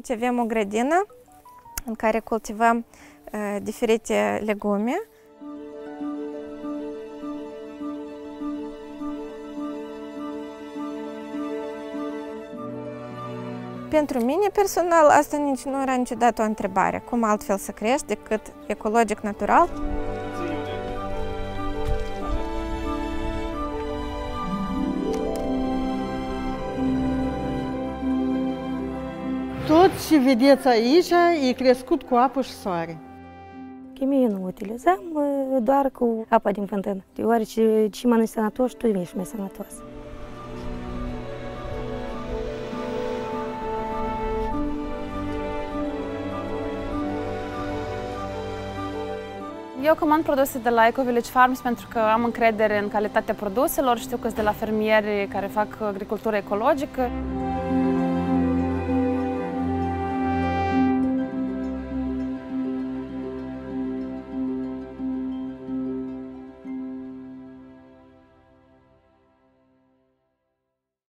Aici avem o grădină în care cultivăm diferite legume. Pentru mine personal, asta nici nu era niciodată o întrebare. Cum altfel să crești decât ecologic, natural? Tot ce vedeți aici e crescut cu apă și soare. Chimie nu utilizăm, doar cu apa din fântână, deoarece ce mănânci sănătos, tu ești mai sănătos. Eu comand produse de la Eco Village Farms pentru că am încredere în calitatea produselor, știu că sunt de la fermieri care fac agricultură ecologică.